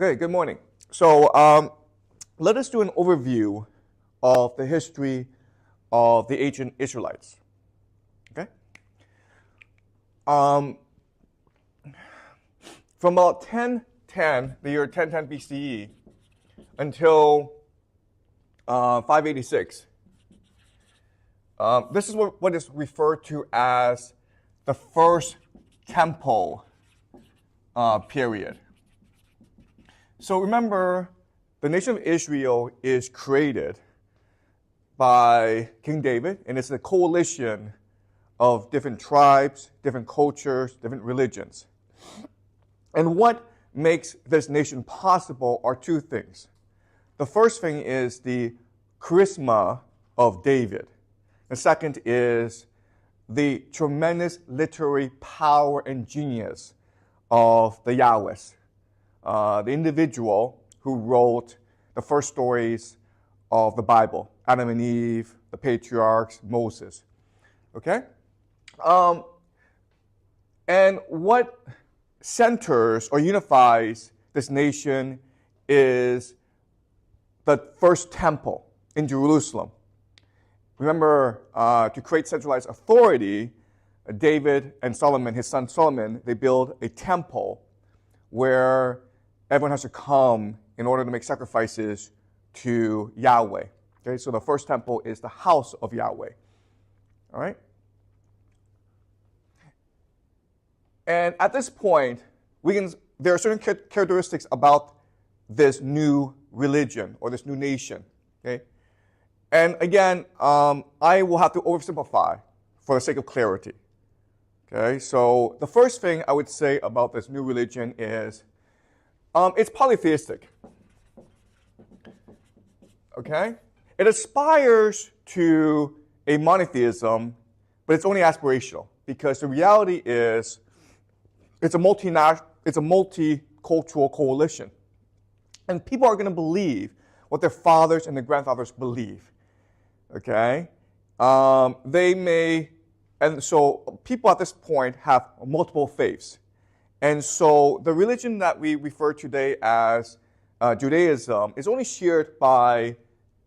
Okay, good morning. So let us do an overview of the history of the ancient Israelites. Okay? From about 1010, the year 1010 BCE, until 586, this is what is referred to as the First Temple period. So remember, the nation of Israel is created by King David, and it's a coalition of different tribes, different cultures, different religions. And what makes this nation possible are two things. The first thing is the charisma of David. The second is the tremendous literary power and genius of the Yahwehs. The individual who wrote the first stories of the Bible, Adam and Eve, the patriarchs, Moses. Okay? And what centers or unifies this nation is the first temple in Jerusalem. Remember, to create centralized authority, David and Solomon, his son Solomon, they build a temple where everyone has to come in order to make sacrifices to Yahweh. Okay, so the first temple is the house of Yahweh. All right? And at this point, there are certain characteristics about this new religion or this new nation. Okay? And again, I will have to oversimplify for the sake of clarity. Okay, so the first thing I would say about this new religion is it's polytheistic. Okay? It aspires to a monotheism, but it's only aspirational because the reality is it's a multicultural coalition. And people are going to believe what their fathers and their grandfathers believe. Okay? And so people at this point have multiple faiths. And so the religion that we refer today as Judaism is only shared by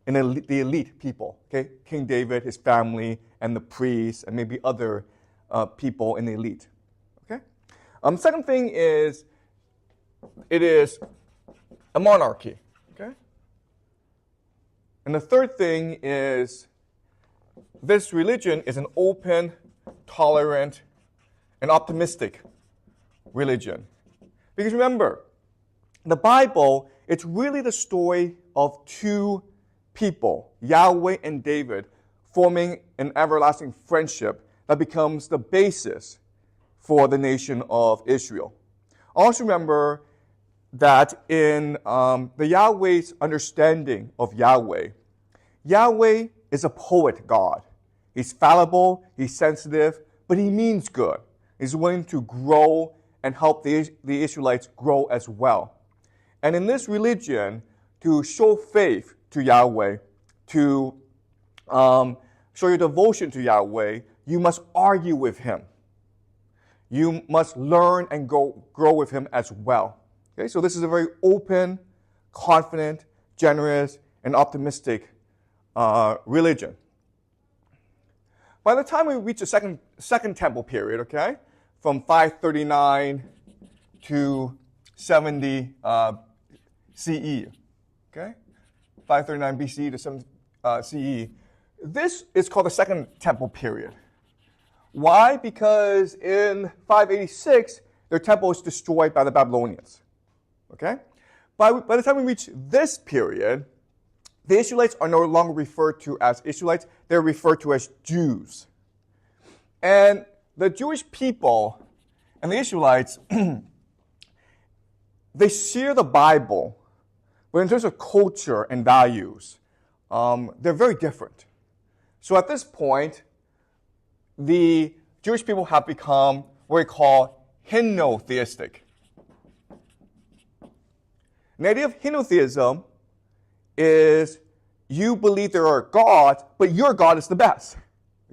the elite people, okay? King David, his family, and the priests, and maybe other people in the elite, okay? Second thing is, it is a monarchy, okay? And the third thing is, this religion is an open, tolerant, and optimistic religion. Because remember, the Bible, it's really the story of two people, Yahweh and David, forming an everlasting friendship that becomes the basis for the nation of Israel. Also remember that in the Yahweh's understanding of Yahweh, Yahweh is a poet God. He's fallible, he's sensitive, but he means good. He's willing to grow and help the Israelites grow as well. And in this religion, to show faith to Yahweh, to show your devotion to Yahweh, you must argue with him. You must learn and grow with him as well. Okay, so this is a very open, confident, generous, and optimistic religion. By the time we reach the second temple period, okay, from 539 to 70 CE, okay, 539 BCE to 70 CE, this is called the Second Temple period. Why? Because in 586, their temple was destroyed by the Babylonians. Okay? By the time we reach this period, the Israelites are no longer referred to as Israelites, they're referred to as Jews. And the Jewish people and the Israelites, they share the Bible, but in terms of culture and values, they're very different. So at this point, the Jewish people have become what we call henotheistic. And the idea of henotheism is you believe there are gods, but your God is the best.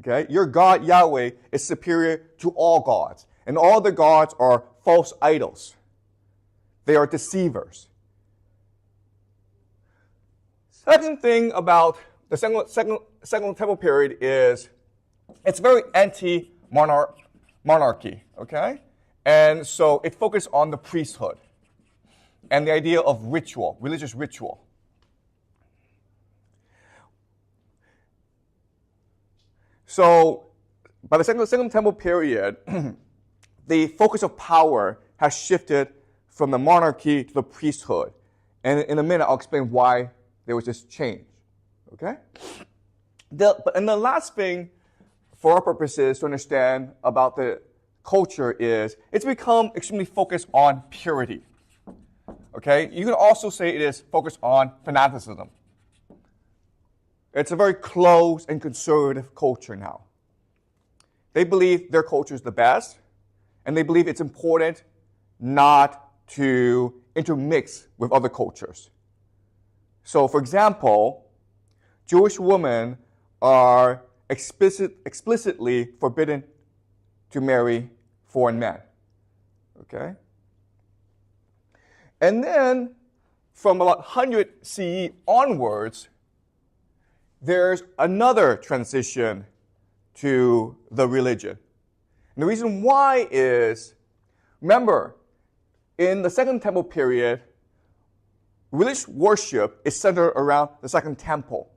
Okay? Your God, Yahweh, is superior to all gods. And all the gods are false idols. They are deceivers. Second thing about the second temple period is it's very anti-monarchy, okay? And so it focused on the priesthood and the idea of ritual, religious ritual. So by the second temple period, the focus of power has shifted from the monarchy to the priesthood. And in a minute, I'll explain why there was this change, okay? And the last thing for our purposes to understand about the culture is it's become extremely focused on purity, okay? You can also say it is focused on fanaticism. It's a very closed and conservative culture now. They believe their culture is the best, and they believe it's important not to intermix with other cultures. So, for example, Jewish women are explicitly forbidden to marry foreign men. Okay? And then, from about 100 CE onwards, there's another transition to the religion. And the reason why is, remember, in the Second Temple period, religious worship is centered around the Second Temple.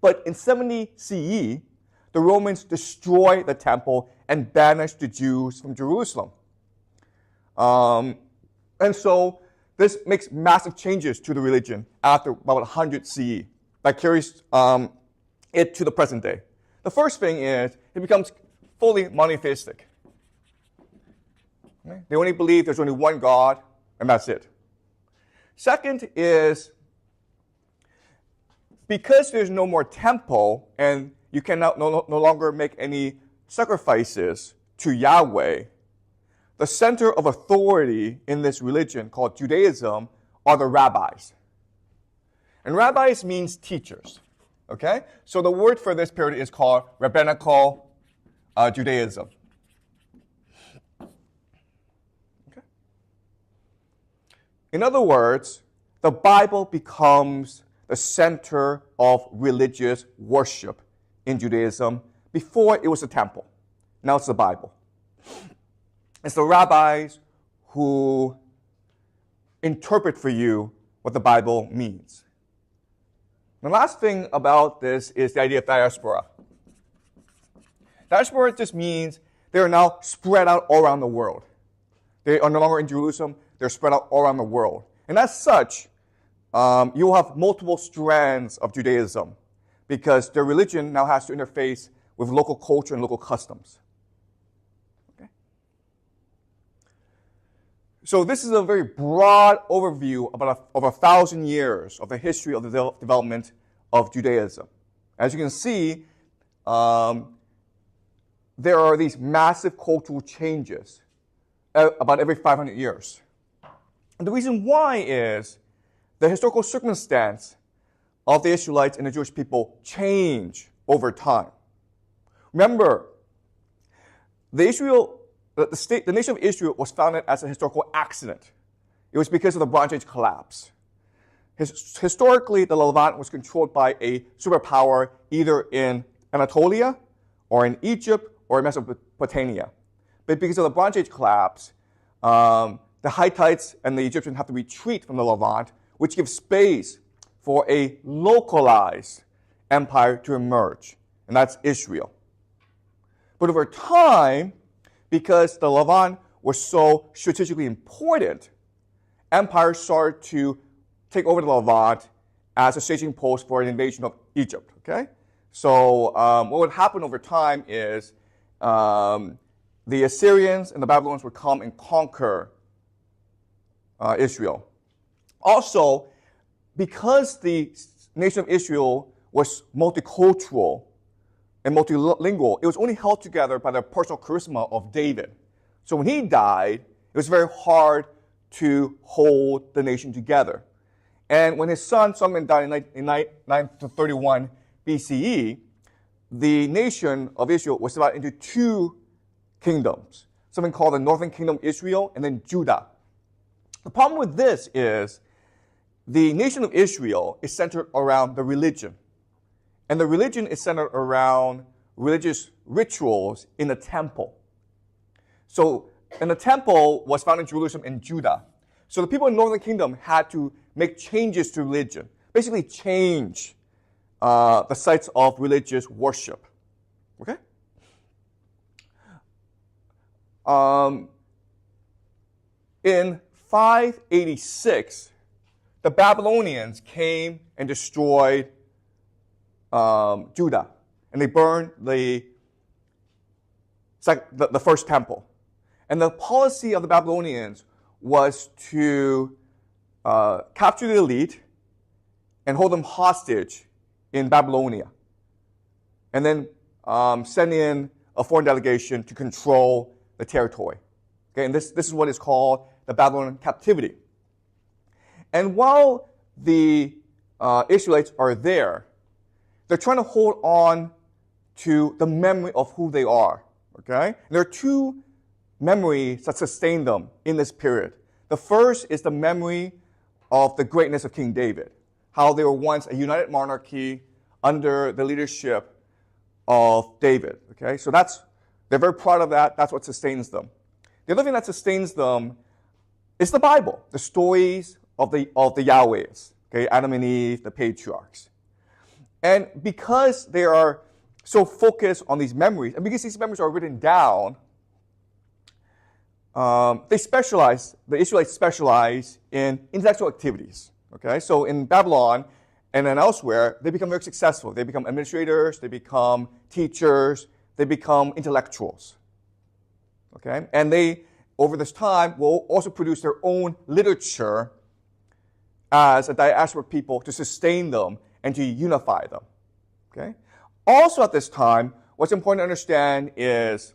But in 70 CE, the Romans destroy the temple and banish the Jews from Jerusalem. And so this makes massive changes to the religion after about 100 CE. That carries it to the present day. The first thing is it becomes fully monotheistic. Okay? They only believe there's only one God, and that's it. Second is, because there's no more temple and you can no longer make any sacrifices to Yahweh, the center of authority in this religion called Judaism are the rabbis. And rabbis means teachers, okay? So the word for this period is called rabbinical Judaism. Okay? In other words, the Bible becomes the center of religious worship in Judaism. Before it was the temple. Now it's the Bible. It's the rabbis who interpret for you what the Bible means. The last thing about this is the idea of diaspora. Diaspora just means they are now spread out all around the world. They are no longer in Jerusalem, they're spread out all around the world. And as such, you will have multiple strands of Judaism because their religion now has to interface with local culture and local customs. Okay? So this is a very broad overview of 1,000 years of the history of the development of Judaism. As you can see, there are these massive cultural changes about every 500 years. And the reason why is the historical circumstance of the Israelites and the Jewish people change over time. Remember, the nation of Israel was founded as a historical accident. It was because of the Bronze Age collapse. Historically, the Levant was controlled by a superpower either in Anatolia or in Egypt or in Mesopotamia. But because of the Bronze Age collapse, the Hittites and the Egyptians have to retreat from the Levant, which gives space for a localized empire to emerge, and that's Israel. But over time, because the Levant was so strategically important, empires started to take over the Levant as a staging post for an invasion of Egypt. Okay, so what would happen over time is the Assyrians and the Babylonians would come and conquer Israel. Also, because the nation of Israel was multicultural and multilingual, it was only held together by the personal charisma of David. So when he died, it was very hard to hold the nation together. And when his son Solomon died in 931 BCE, the nation of Israel was divided into two kingdoms, something called the Northern Kingdom Israel and then Judah. The problem with this is the nation of Israel is centered around the religion. And the religion is centered around religious rituals in the temple. So, and the temple was found in Jerusalem and Judah. So the people in the northern kingdom had to make changes to religion, basically change the sites of religious worship. Okay? In 586, the Babylonians came and destroyed Judah, and they burned the first temple. And the policy of the Babylonians was to capture the elite and hold them hostage in Babylonia, and then send in a foreign delegation to control the territory. Okay, and this is what is called the Babylonian captivity. And while the Israelites are there, they're trying to hold on to the memory of who they are. Okay, and there are two memories that sustain them in this period. The first is the memory of the greatness of King David, how they were once a united monarchy under the leadership of David. Okay, so they're very proud of that. That's what sustains them. The other thing that sustains them is the Bible, the stories of the Yahwehs, okay, Adam and Eve, the patriarchs. And because they are so focused on these memories, and because these memories are written down, the Israelites specialize in intellectual activities. Okay, so in Babylon and then elsewhere, they become very successful. They become administrators, they become teachers, they become intellectuals. Okay, and they, over this time, will also produce their own literature as a diasporic people to sustain them and to unify them. Okay, also at this time, what's important to understand is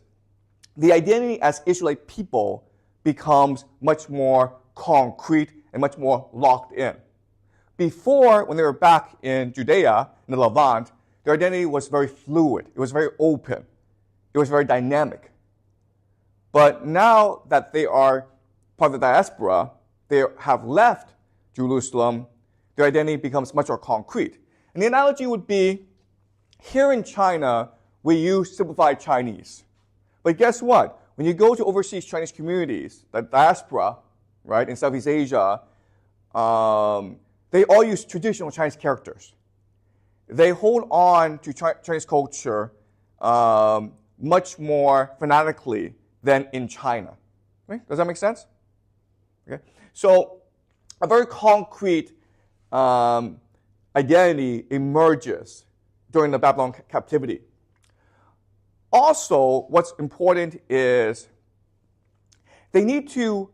the identity as Israelite people becomes much more concrete and much more locked in. Before, when they were back in Judea, in the Levant, their identity was very fluid. It was very open. It was very dynamic. But now that they are part of the diaspora, they have left Jerusalem, their identity becomes much more concrete. And the analogy would be, here in China, we use simplified Chinese. But guess what? When you go to overseas Chinese communities, the diaspora, right, in Southeast Asia, they all use traditional Chinese characters. They hold on to Chinese culture much more fanatically than in China. Right? Does that make sense? Okay. So a very concrete identity emerges during the Babylon captivity. Also, what's important is they need to,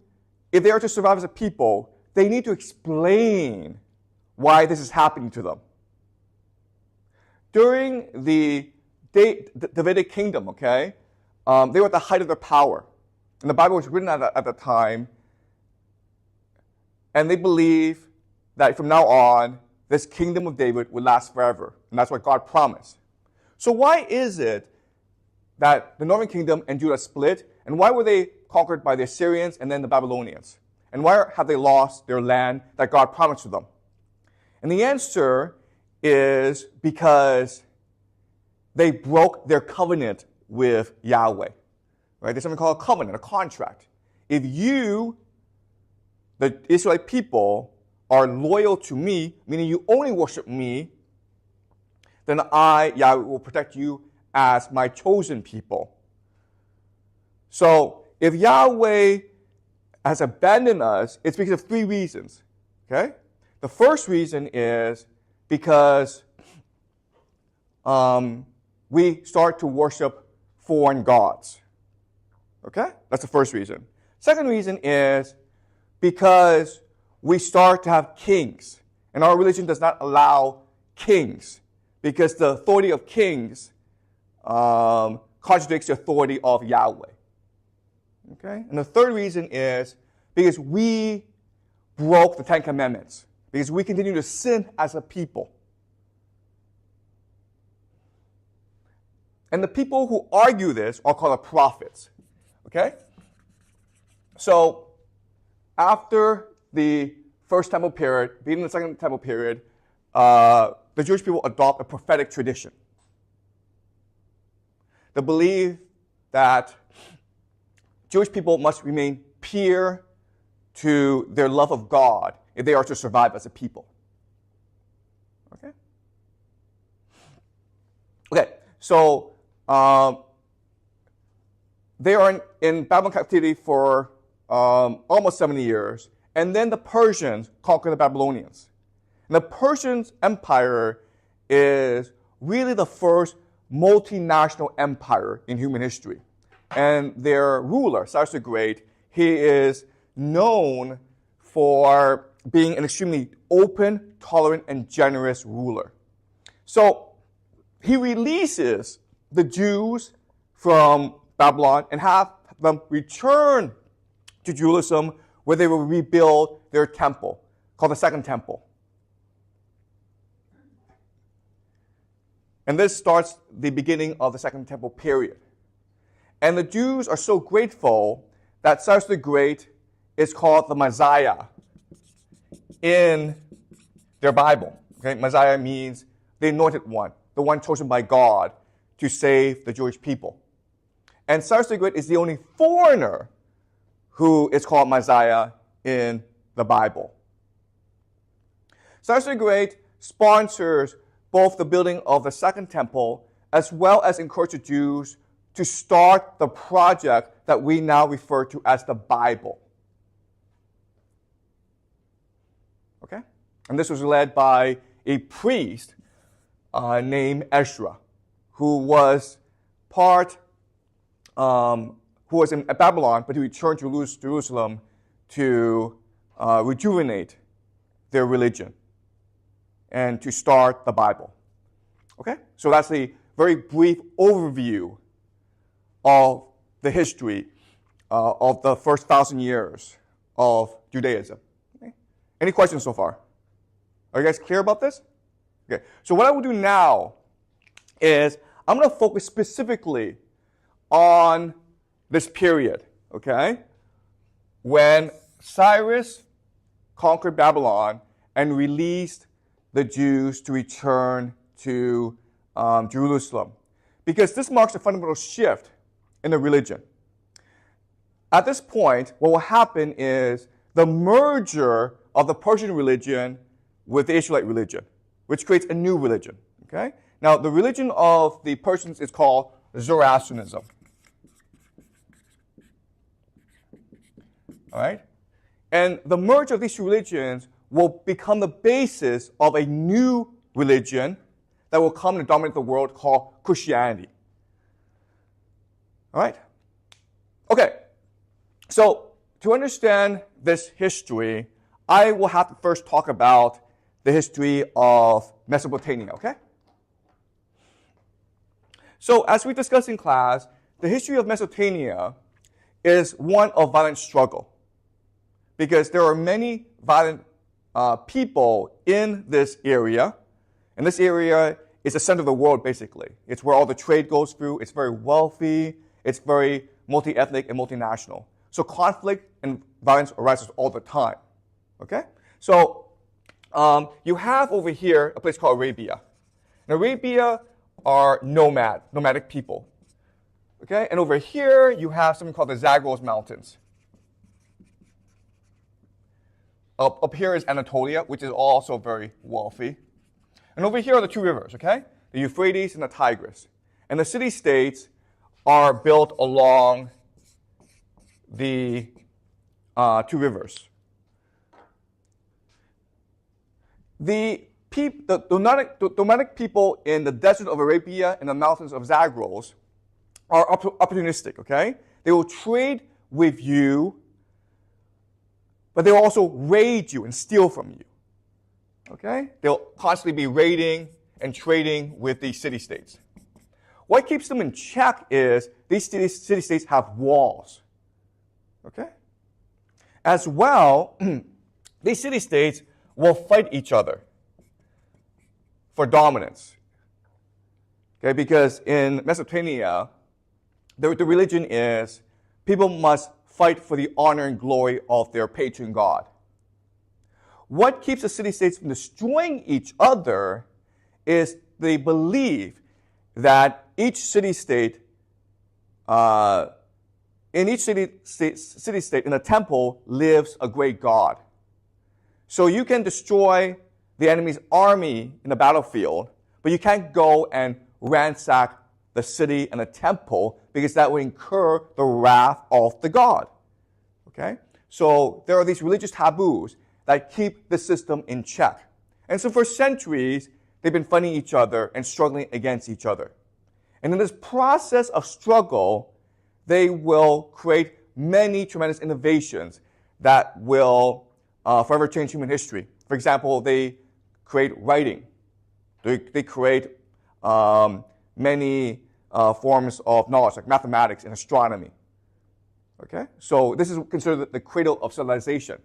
if they are to survive as a people, they need to explain why this is happening to them. During the Davidic kingdom, okay, they were at the height of their power. And the Bible was written at the time, and they believe that from now on, this kingdom of David would last forever. And that's what God promised. So why is it that the northern kingdom and Judah split? And why were they conquered by the Assyrians and then the Babylonians? And why have they lost their land that God promised to them? And the answer is because they broke their covenant with Yahweh. Right? There's something called a covenant, a contract. If you, the Israelite people, are loyal to me, meaning you only worship me, then I, Yahweh, will protect you as my chosen people. So if Yahweh has abandoned us, it's because of three reasons. Okay? The first reason is because we start to worship foreign gods. Okay? That's the first reason. Second reason is because we start to have kings. And our religion does not allow kings because the authority of kings contradicts the authority of Yahweh. Okay? And the third reason is because we broke the Ten Commandments. Because we continue to sin as a people. And the people who argue this are called the prophets. Okay? So, after the First Temple period, beginning of the Second Temple period, the Jewish people adopt a prophetic tradition. They believe that Jewish people must remain pure to their love of God if they are to survive as a people. Okay? Okay, so they are in Babylon captivity for almost 70 years, and then the Persians conquer the Babylonians. And the Persian Empire is really the first multinational empire in human history. And their ruler, Cyrus the Great, he is known for being an extremely open, tolerant, and generous ruler. So he releases the Jews from Babylon and have them return to Jerusalem, where they will rebuild their temple, called the Second Temple. And this starts the beginning of the Second Temple period. And the Jews are so grateful that Cyrus the Great is called the Messiah in their Bible. Okay? Messiah means the anointed one, the one chosen by God to save the Jewish people. And Cyrus the Great is the only foreigner who is called Messiah in the Bible. Cyrus the Great sponsors both the building of the Second Temple as well as encourage the Jews to start the project that we now refer to as the Bible. Okay? And this was led by a priest named Ezra, who was in Babylon, but he returned to Jerusalem to rejuvenate their religion and to start the Bible. Okay? So that's a very brief overview of the history of the first 1,000 years of Judaism. Okay? Any questions so far? Are you guys clear about this? Okay. So what I will do now is I'm going to focus specifically on this period, okay, when Cyrus conquered Babylon and released the Jews to return to Jerusalem. Because this marks a fundamental shift in the religion. At this point, what will happen is the merger of the Persian religion with the Israelite religion, which creates a new religion. Okay? Now, the religion of the Persians is called Zoroastrianism. All right? And the merger of these two religions will become the basis of a new religion that will come and dominate the world called Christianity. All right? Okay. So, to understand this history, I will have to first talk about the history of Mesopotamia, okay? So, as we discussed in class, the history of Mesopotamia is one of violent struggle, because there are many violent people in this area, and this area is the center of the world, basically. It's where all the trade goes through. It's very wealthy. It's very multi-ethnic and multinational. So conflict and violence arises all the time. Okay? So you have over here a place called Arabia. And Arabia are nomadic people. Okay? And over here you have something called the Zagros Mountains. Up here is Anatolia, which is also very wealthy. And over here are the two rivers, okay? The Euphrates and the Tigris. And the city-states are built along the two rivers. The nomadic people in the desert of Arabia and the mountains of Zagros are opportunistic, okay? They will trade with you, but they will also raid you and steal from you. Okay? They'll constantly be raiding and trading with these city-states. What keeps them in check is these city-states have walls. Okay? As well, these city-states will fight each other for dominance. Okay? Because in Mesopotamia, the religion is people must fight for the honor and glory of their patron god. What keeps the city-states from destroying each other is they believe that each city-state, in each city-state in a temple lives a great God. So you can destroy the enemy's army in the battlefield, but you can't go and ransack the city and the temple because that would incur the wrath of the God. Okay? So there are these religious taboos that keep the system in check. And so for centuries, they've been fighting each other and struggling against each other. And in this process of struggle, they will create many tremendous innovations that will forever change human history. For example, they create writing. They create many forms of knowledge, like mathematics and astronomy. Okay? So this is considered the cradle of civilization.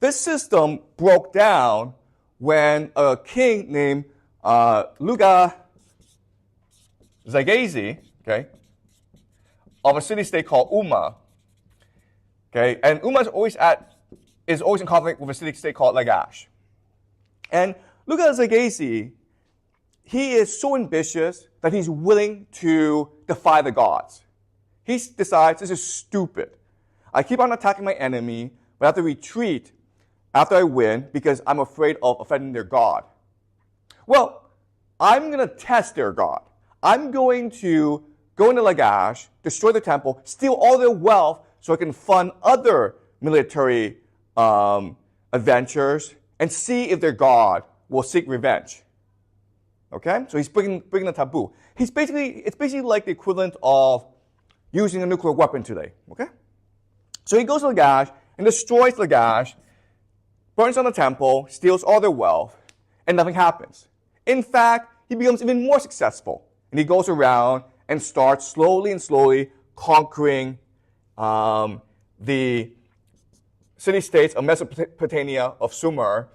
This system broke down when a king named Luga Zaghazi, okay, of a city-state called Umma. Okay, and Umma is always in conflict with a city-state called Lagash. And Luga Zaghazi, he is so ambitious that he's willing to defy the gods. He decides, this is stupid. I keep on attacking my enemy, but I have to retreat after I win because I'm afraid of offending their god. Well, I'm going to test their god. I'm going to go into Lagash, destroy the temple, steal all their wealth so I can fund other military adventures and see if their god will seek revenge. Okay? So he's breaking the taboo. It's basically like the equivalent of using a nuclear weapon today. Okay? So he goes to Lagash and destroys Lagash, burns down the temple, steals all their wealth, and nothing happens. In fact, he becomes even more successful. And he goes around and starts slowly conquering the city-states of Mesopotamia, of Sumer,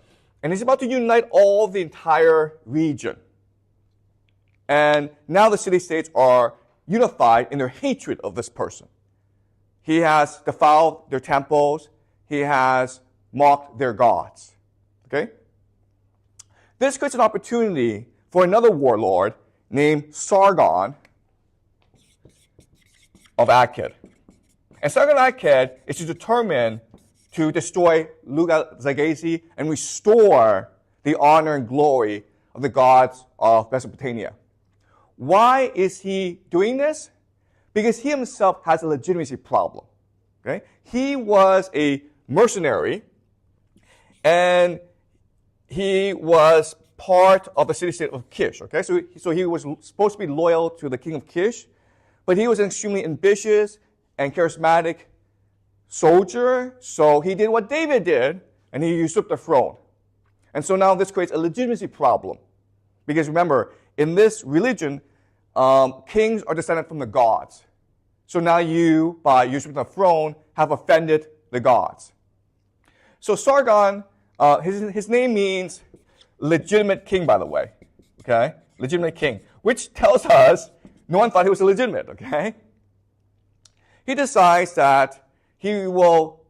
and he's about to unite all the entire region. And now the city-states are unified in their hatred of this person. He has defiled their temples. He has mocked their gods. Okay? This creates an opportunity for another warlord named Sargon of Akkad. And Sargon of Akkad is determined to destroy Luga Zaghazi and restore the honor and glory of the gods of Mesopotamia. Why is he doing this? Because he himself has a legitimacy problem. Okay? He was a mercenary, and he was part of the city-state of Kish. Okay? So he was supposed to be loyal to the king of Kish, but he was an extremely ambitious and charismatic soldier, so he did what David did, and he usurped the throne. And so now this creates a legitimacy problem. Because remember, in this religion, kings are descended from the gods. So now you, by usurping the throne, have offended the gods. So Sargon, his name means legitimate king, by the way. Okay? Legitimate king. Which tells us no one thought he was illegitimate, okay? He decides that he will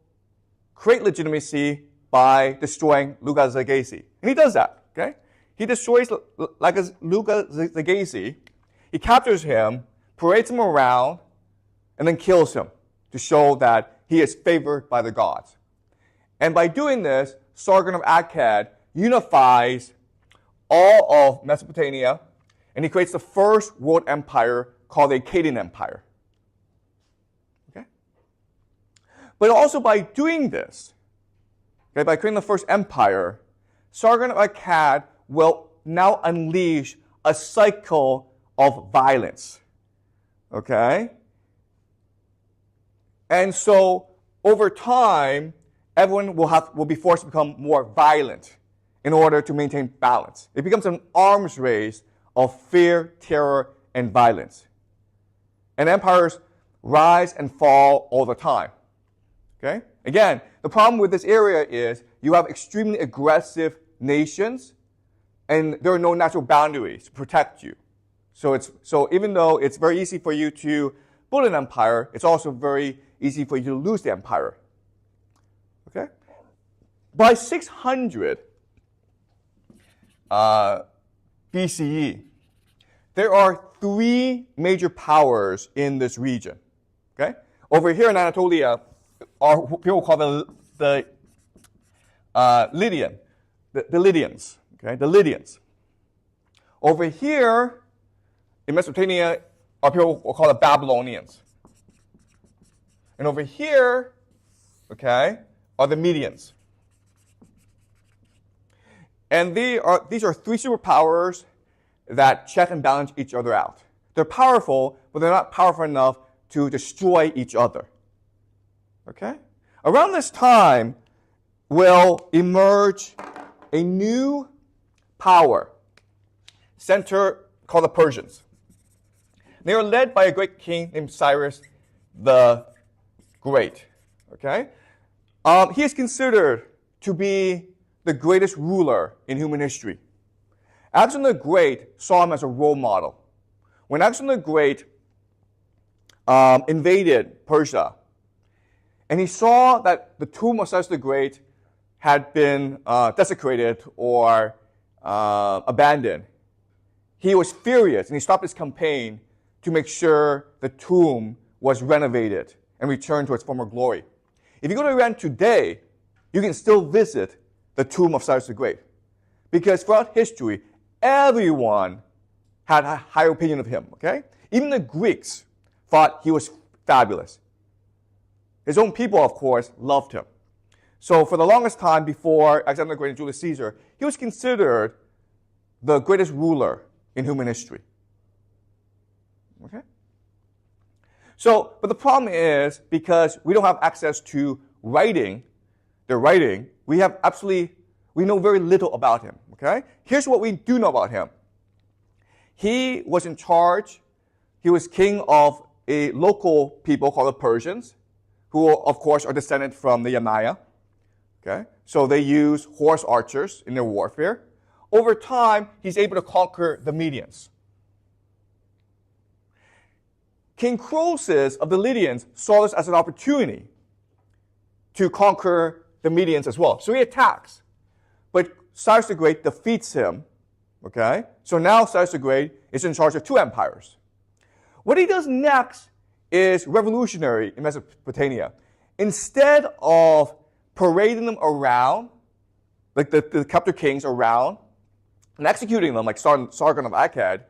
create legitimacy by destroying Luga Zaghazi. And he does that, okay? He destroys Luga Zaghazi. He captures him, parades him around, and then kills him to show that he is favored by the gods. And by doing this, Sargon of Akkad unifies all of Mesopotamia, and he creates the first world empire called the Akkadian Empire. Okay? But also by doing this, okay, by creating the first empire, Sargon of Akkad will now unleash a cycle of violence. Okay? And so, over time, everyone will be forced to become more violent in order to maintain balance. It becomes an arms race of fear, terror, and violence. And empires rise and fall all the time. Okay? Again, the problem with this area is you have extremely aggressive nations, and there are no natural boundaries to protect you. So even though it's very easy for you to build an empire, it's also very easy for you to lose the empire. Okay? By 600 BCE, there are three major powers in this region. Okay? Over here in Anatolia, are people call the Lydian, the Lydians. Okay, the Lydians. Over here in Mesopotamia, are people call the Babylonians. And over here, okay, are the Medians. And these are three superpowers that check and balance each other out. They're powerful, but they're not powerful enough to destroy each other. Okay? Around this time will emerge a new power center called the Persians. They are led by a great king named Cyrus the Great. Okay? He is considered to be the greatest ruler in human history. Alexander the Great saw him as a role model. When Alexander the Great invaded Persia, and he saw that the tomb of Cyrus the Great had been desecrated or abandoned, he was furious, and he stopped his campaign to make sure the tomb was renovated and returned to its former glory. If you go to Iran today, you can still visit the tomb of Cyrus the Great, because throughout history, everyone had a high opinion of him. Okay, even the Greeks thought he was fabulous. His own people, of course, loved him. So for the longest time before Alexander the Great and Julius Caesar, he was considered the greatest ruler in human history. Okay? So, but the problem is, because we don't have access to their writing, we know very little about him. Okay? Here's what we do know about him. He was in charge, he was king of a local people called the Persians, who, of course, are descended from the Yamnaya. Okay? So they use horse archers in their warfare. Over time, he's able to conquer the Medians. King Croesus of the Lydians saw this as an opportunity to conquer the Medians as well. So he attacks. But Cyrus the Great defeats him. Okay? So now Cyrus the Great is in charge of two empires. What he does next is revolutionary in Mesopotamia. Instead of parading them around, like the captive kings around, and executing them like Sargon of Akkad,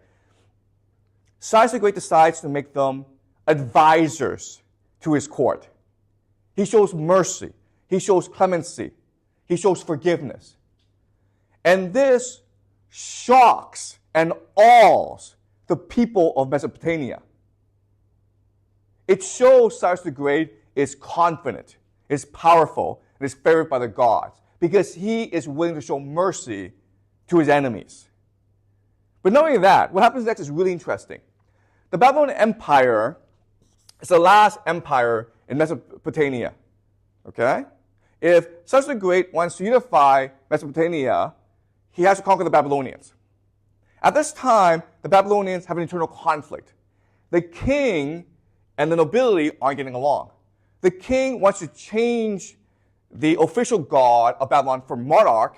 Cyrus the Great decides to make them advisors to his court. He shows mercy. He shows clemency. He shows forgiveness. And this shocks and awes the people of Mesopotamia. It shows Cyrus the Great is confident, is powerful, and is favored by the gods, because he is willing to show mercy to his enemies. But not only that, what happens next is really interesting. The Babylonian Empire is the last empire in Mesopotamia. Okay? If Cyrus the Great wants to unify Mesopotamia, he has to conquer the Babylonians. At this time, the Babylonians have an internal conflict. The king and the nobility aren't getting along. The king wants to change the official god of Babylon from Marduk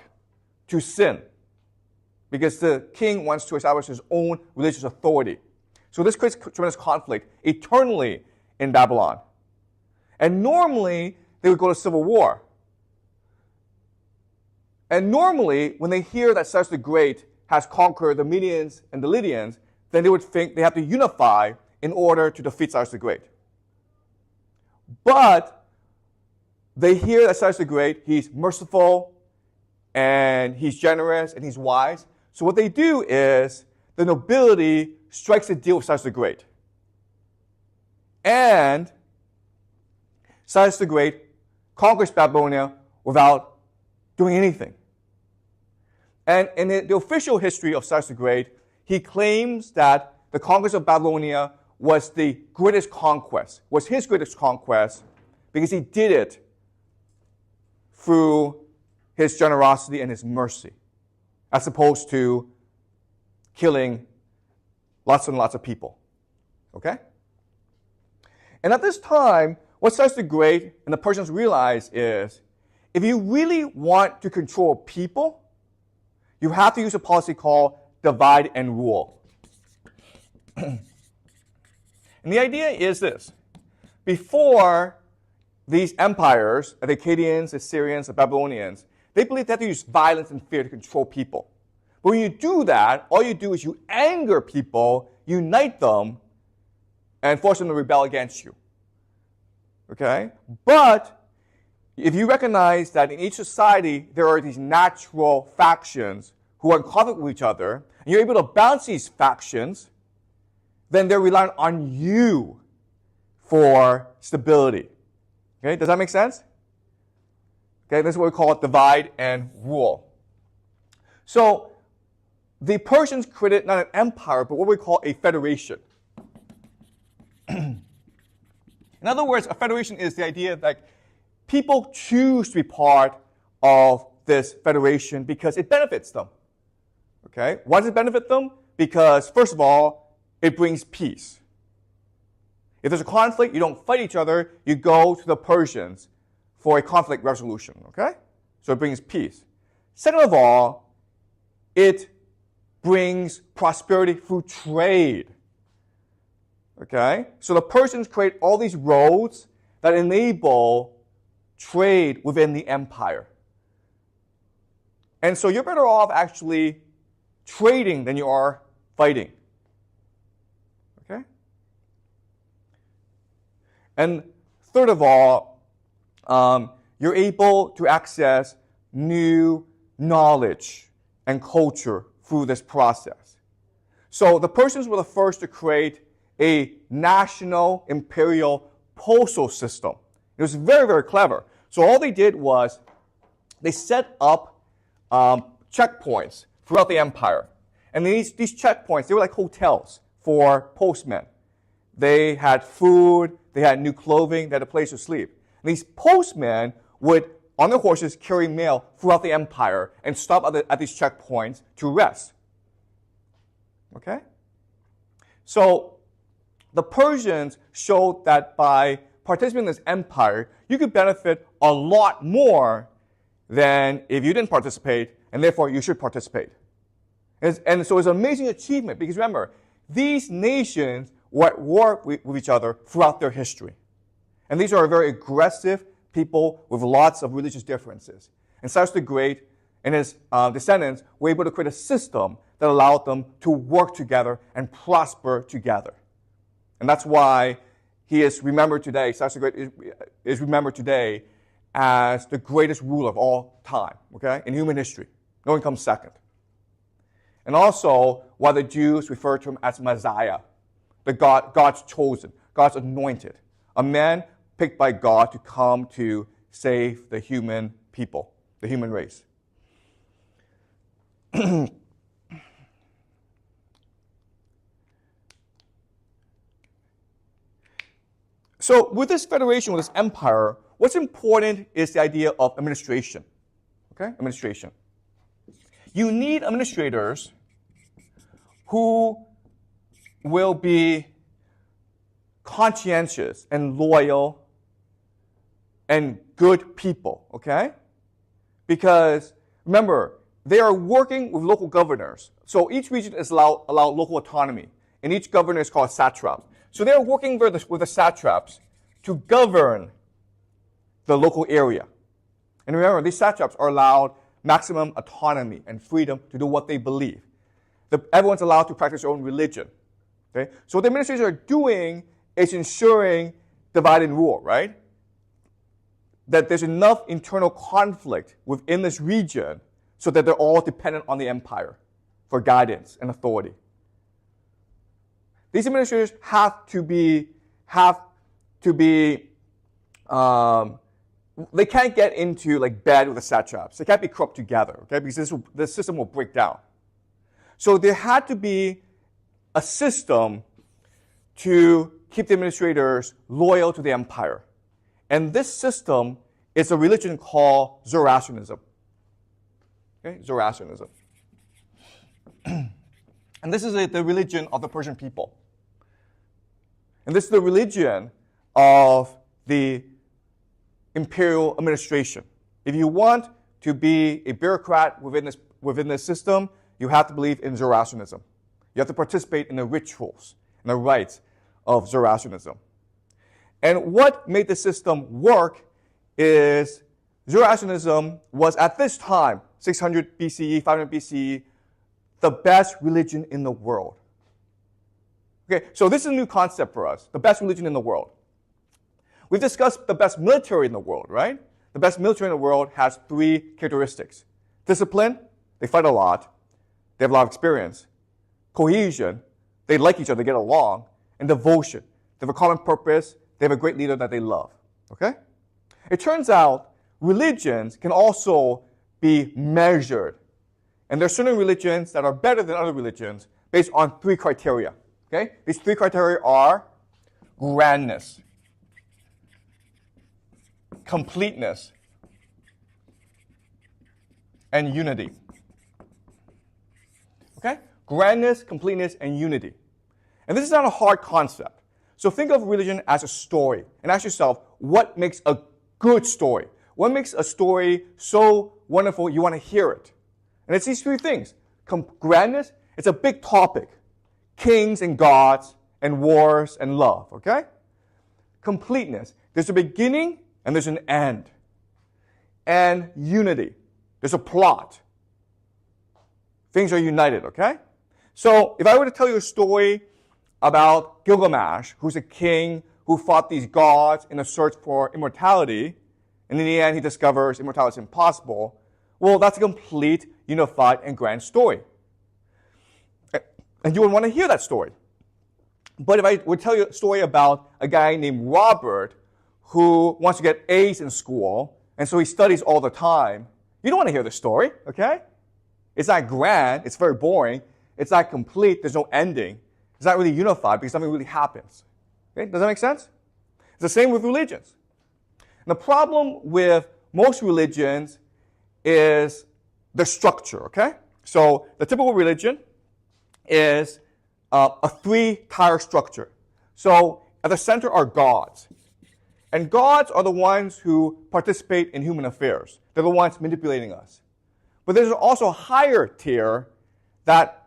to Sin, because the king wants to establish his own religious authority. So this creates tremendous conflict eternally in Babylon. And normally, they would go to civil war. And normally, when they hear that Cyrus the Great has conquered the Medians and the Lydians, then they would think they have to unify in order to defeat Cyrus the Great. But they hear that Cyrus the Great, he's merciful, and he's generous, and he's wise. So what they do is, the nobility strikes a deal with Cyrus the Great. And Cyrus the Great conquers Babylonia without doing anything. And in the official history of Cyrus the Great, he claims that the conquest of Babylonia was the greatest conquest, was his greatest conquest, because he did it through his generosity and his mercy, as opposed to killing lots and lots of people. Okay? And at this time, what Cyrus the Great and the Persians realize is, if you really want to control people, you have to use a policy called divide and rule. And the idea is this. Before these empires, the Akkadians, the Assyrians, the Babylonians, they believed they had to use violence and fear to control people. But when you do that, all you do is you anger people, unite them, and force them to rebel against you. Okay? But if you recognize that in each society there are these natural factions who are in conflict with each other, and you're able to balance these factions, then they're relying on you for stability. Okay? Does that make sense? Okay, this is what we call divide and rule. So the Persians created not an empire, but what we call a federation. In other words, a federation is the idea that people choose to be part of this federation because it benefits them. Okay? Why does it benefit them? Because, first of all, it brings peace. If there's a conflict, you don't fight each other, you go to the Persians for a conflict resolution. Okay? So it brings peace. Second of all, it brings prosperity through trade. Okay? So the Persians create all these roads that enable trade within the empire. And so you're better off actually trading than you are fighting. Okay? And third of all, you're able to access new knowledge and culture through this process. So the Persians were the first to create a national imperial postal system. It was very, very clever. So all they did was they set up checkpoints throughout the empire. And these checkpoints, they were like hotels for postmen. They had food, they had new clothing, they had a place to sleep. And these postmen would, on their horses, carry mail throughout the empire and stop at these checkpoints to rest. Okay? So the Persians showed that by participating in this empire, you could benefit a lot more than if you didn't participate, and therefore you should participate. And so it's an amazing achievement because remember, these nations were at war with each other throughout their history. And these are very aggressive people with lots of religious differences. And Cyrus the Great and his descendants were able to create a system that allowed them to work together and prosper together. And that's why he is remembered today, Cyrus the Great is remembered today as the greatest ruler of all time, okay, in human history. No one comes second. And also, why the Jews refer to him as Messiah, God's chosen, God's anointed, a man picked by God to come to save the human people, the human race. So with this federation, with this empire, what's important is the idea of administration. Okay? Administration. You need administrators who will be conscientious and loyal and good people, okay? Because remember, they are working with local governors. So each region is allowed local autonomy, and each governor is called a satrap. So they are working with the satraps to govern the local area. And remember, these satraps are allowed maximum autonomy and freedom to do what they believe. Everyone's allowed to practice their own religion. Okay? So what the administrators are doing is ensuring divide and rule, right? That there's enough internal conflict within this region so that they're all dependent on the empire for guidance and authority. These administrators have to be, they can't get into like bed with the satraps. They can't be corrupt together, okay? Because the system will break down. So there had to be a system to keep the administrators loyal to the empire. And this system is a religion called Zoroastrianism. Okay? Zoroastrianism. And this is the religion of the Persian people. And this is the religion of the imperial administration. If you want to be a bureaucrat within this system, you have to believe in Zoroastrianism. You have to participate in the rituals and the rites of Zoroastrianism. And what made the system work is Zoroastrianism was at this time, 600 BCE, 500 BCE, the best religion in the world. Okay, so this is a new concept for us, the best religion in the world. We've discussed the best military in the world, right? The best military in the world has 3 characteristics. Discipline, they fight a lot, they have a lot of experience. Cohesion, they like each other, they get along. And devotion, they have a common purpose, they have a great leader that they love. Okay? It turns out religions can also be measured. And there are certain religions that are better than other religions based on 3 criteria. Okay? These 3 criteria are grandness, completeness, and unity. Okay? Grandness, completeness, and unity. And this is not a hard concept. So think of religion as a story and ask yourself, what makes a good story? What makes a story so wonderful you want to hear it? And it's these 3 things. Grandness, it's a big topic. Kings and gods and wars and love, okay? Completeness, there's a beginning and there's an end. And unity, there's a plot. Things are united, okay? So if I were to tell you a story about Gilgamesh, who's a king who fought these gods in a search for immortality, and in the end he discovers immortality is impossible, well, that's a complete, unified, and grand story. And you would want to hear that story. But if I would tell you a story about a guy named Robert who wants to get A's in school, and so he studies all the time, you don't want to hear the story, okay? It's not grand, it's very boring, it's not complete, there's no ending. It's not really unified because something really happens. Okay? Does that make sense? It's the same with religions. And the problem with most religions is the structure, okay? So the typical religion is a 3-tier structure. So at the center are gods. And gods are the ones who participate in human affairs. They're the ones manipulating us. But there's also a higher tier that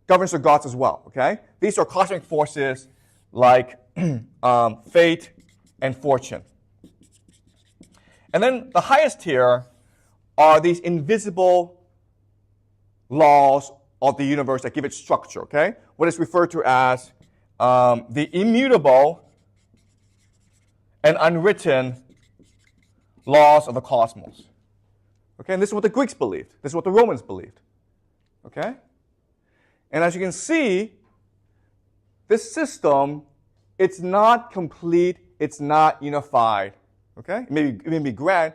governs the gods as well, okay? These are cosmic forces like fate and fortune. And then the highest tier are these invisible laws of the universe that give it structure, okay? What is referred to as the immutable and unwritten laws of the cosmos. Okay, and this is what the Greeks believed. This is what the Romans believed. Okay? And as you can see, this system, it's not complete, it's not unified. Okay? It may be grand,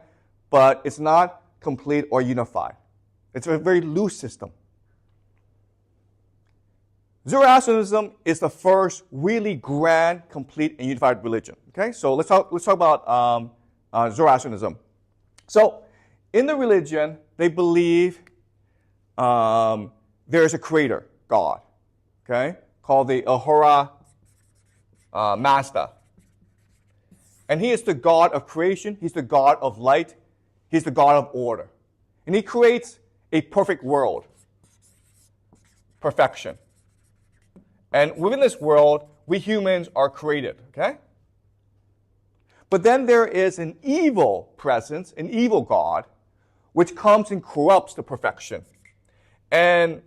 but it's not complete or unified. It's a very loose system. Zoroastrianism is the first really grand, complete, and unified religion. Okay? So let's talk about Zoroastrianism. So in the religion, they believe there is a creator, God, okay, called the Ahura Mazda. And he is the God of creation. He's the God of light. He's the God of order. And he creates a perfect world, perfection. And within this world, we humans are created, okay? But then there is an evil presence, an evil God, which comes and corrupts the perfection. And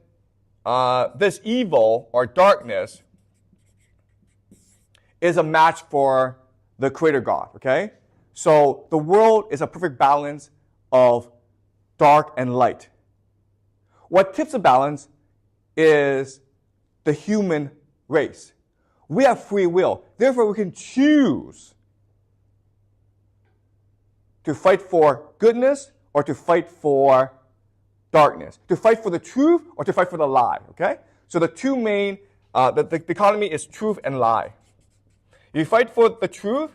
this evil or darkness is a match for the creator God, okay? So the world is a perfect balance of dark and light. What tips the balance is the human race. We have free will. Therefore, we can choose to fight for goodness or to fight for darkness, to fight for the truth or to fight for the lie, okay? So the two main, the economy is truth and lie. If you fight for the truth,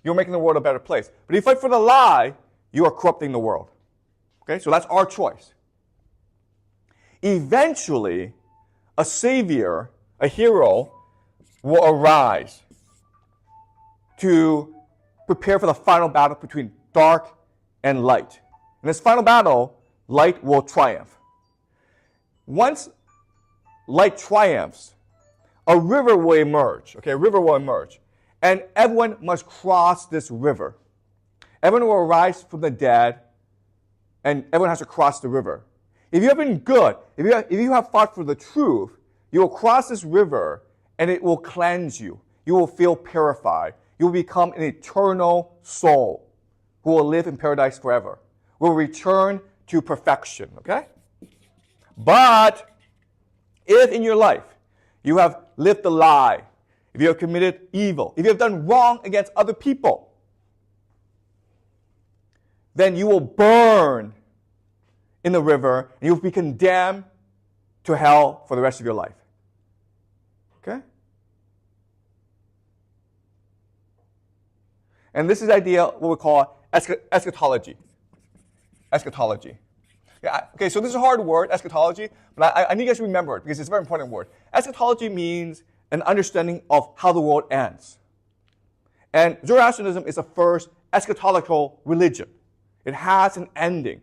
you're making the world a better place. But if you fight for the lie, you are corrupting the world. Okay, so that's our choice. Eventually, a savior, a hero, will arise to prepare for the final battle between dark and light. In this final battle, light will triumph. Once light triumphs, a river will emerge. Okay, a river will emerge. And everyone must cross this river. Everyone will rise from the dead, and everyone has to cross the river. If you have been good, if you have fought for the truth, you will cross this river, and it will cleanse you. You will feel purified. You will become an eternal soul who will live in paradise forever. Will return to perfection, okay? But if in your life you have lived a lie, if you have committed evil, if you have done wrong against other people, then you will burn in the river and you will be condemned to hell for the rest of your life. Okay? And this is the idea what we call eschatology. Eschatology. Yeah, okay, so this is a hard word, eschatology, but I need you guys to remember it because it's a very important word. Eschatology means an understanding of how the world ends. And Zoroastrianism is the first eschatological religion. It has an ending,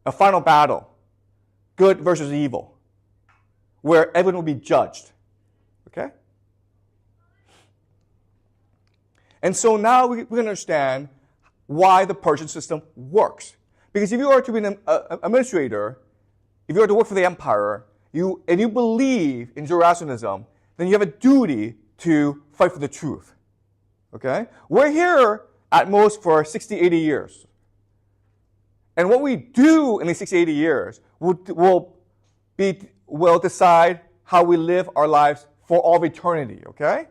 a final battle, good versus evil, where everyone will be judged. Okay? And so now we can understand why the Persian system works. Because if you are to be an administrator, if you are to work for the empire, and you believe in Zoroastrianism, then you have a duty to fight for the truth. Okay? We're here at most for 60, 80 years. And what we do in these 60, 80 years will decide how we live our lives for all of eternity. Okay?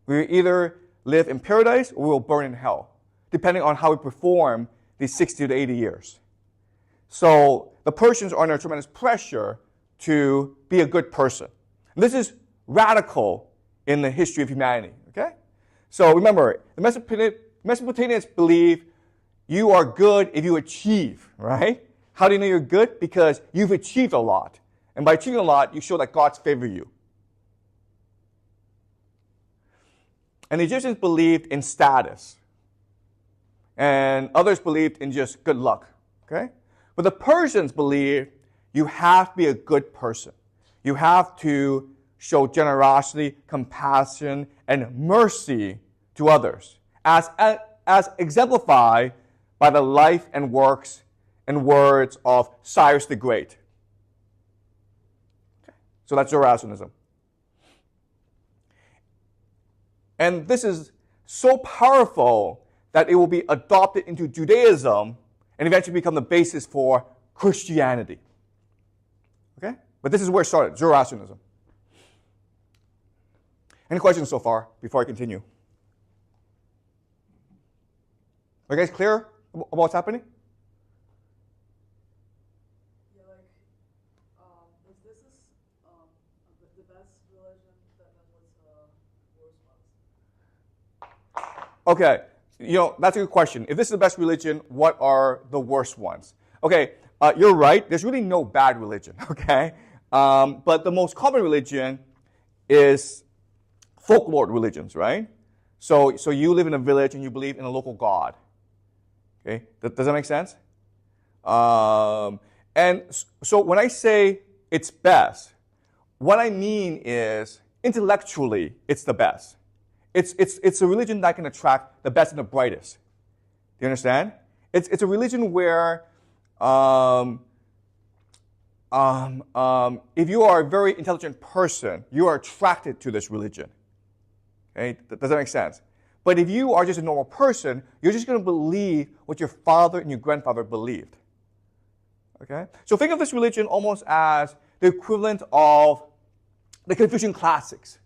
We either live in paradise or we will burn in hell, depending on how we perform these 60 to 80 years. So the Persians are under tremendous pressure to be a good person. And this is radical in the history of humanity. Okay? So remember, the Mesopotamians believe you are good if you achieve, right? How do you know you're good? Because you've achieved a lot. And by achieving a lot, you show that God's favor you. And the Egyptians believed in status. And others believed in just good luck. Okay? But the Persians believed you have to be a good person. You have to show generosity, compassion, and mercy to others, as exemplified by the life and works and words of Cyrus the Great. Okay. So that's Zoroastrianism. And this is so powerful that it will be adopted into Judaism and eventually become the basis for Christianity. Okay? But this is where it started, Zoroastrianism. Any questions so far before I continue? Are you guys clear about what's happening? Yeah, if this is the best religion, then what's the worst ones? Okay, that's a good question. If this is the best religion, what are the worst ones? Okay, you're right. There's really no bad religion, okay? But the most common religion is folklore religions, right? So you live in a village and you believe in a local god. Okay, does that make sense? And so when I say it's best, what I mean is intellectually it's the best. It's a religion that can attract the best and the brightest. Do you understand? It's a religion where if you are a very intelligent person, you are attracted to this religion. Okay? Does that make sense? But if you are just a normal person, you're just going to believe what your father and your grandfather believed. Okay? So think of this religion almost as the equivalent of the Confucian classics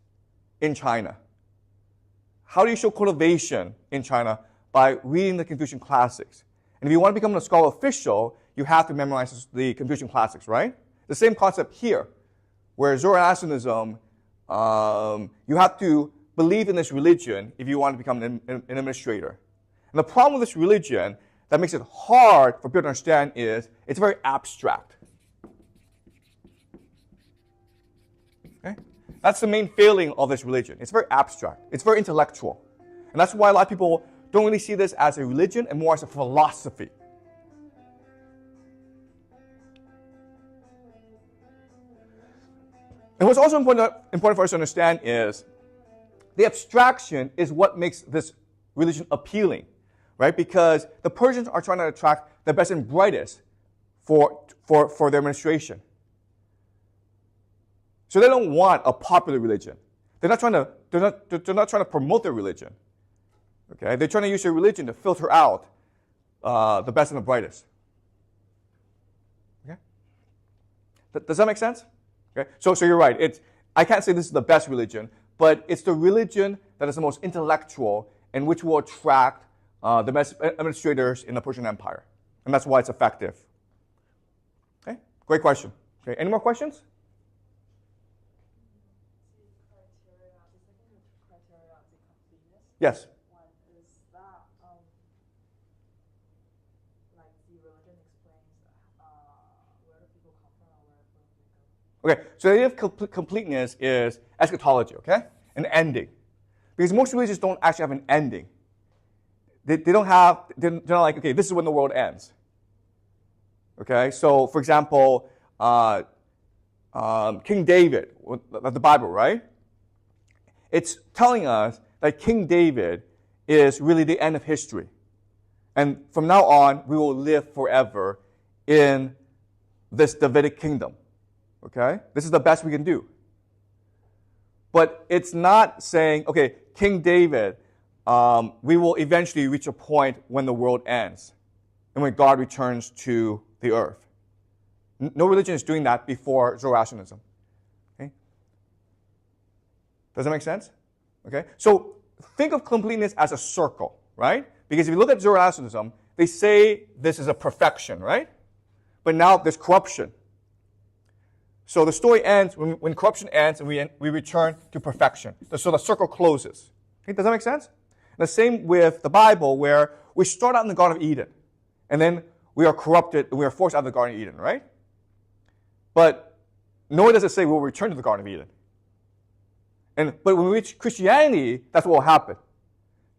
in China. How do you show cultivation in China? By reading the Confucian classics. And if you want to become a scholar official, you have to memorize the Confucian classics, right? The same concept here, where Zoroastrianism, you have to believe in this religion if you want to become an administrator. And the problem with this religion that makes it hard for people to understand is it's very abstract. Okay? That's the main failing of this religion. It's very abstract. It's very intellectual. And that's why a lot of people don't really see this as a religion and more as a philosophy. And what's also important for us to understand is the abstraction is what makes this religion appealing, right? Because the Persians are trying to attract the best and brightest for their administration. So they don't want a popular religion. They're not trying to promote their religion. Okay? They're trying to use their religion to filter out the best and the brightest. Okay? Does that make sense? Okay? So you're right. I can't say this is the best religion, but it's the religion that is the most intellectual and which will attract the best administrators in the Persian Empire. And that's why it's effective. Okay? Great question. Okay, any more questions? Yes. One is that, like the religion explains where do people come from or where do they go? Okay, so the idea of completeness is eschatology, okay? An ending. Because most religions don't actually have an ending. They're not like, okay, this is when the world ends. Okay, so for example, King David, the Bible, right? It's telling us that King David is really the end of history. And from now on, we will live forever in this Davidic kingdom. Okay? This is the best we can do. But it's not saying, okay, King David, we will eventually reach a point when the world ends and when God returns to the earth. No religion is doing that before Zoroastrianism. Okay? Does that make sense? Okay? So think of completeness as a circle, right? Because if you look at Zoroastrianism, they say this is a perfection, right? But now there's corruption. So the story ends when corruption ends and we return to perfection. So the circle closes. Okay? Does that make sense? And the same with the Bible, where we start out in the Garden of Eden, and then we are corrupted and we are forced out of the Garden of Eden, right? But nowhere does it say we'll return to the Garden of Eden. But when we reach Christianity, that's what will happen.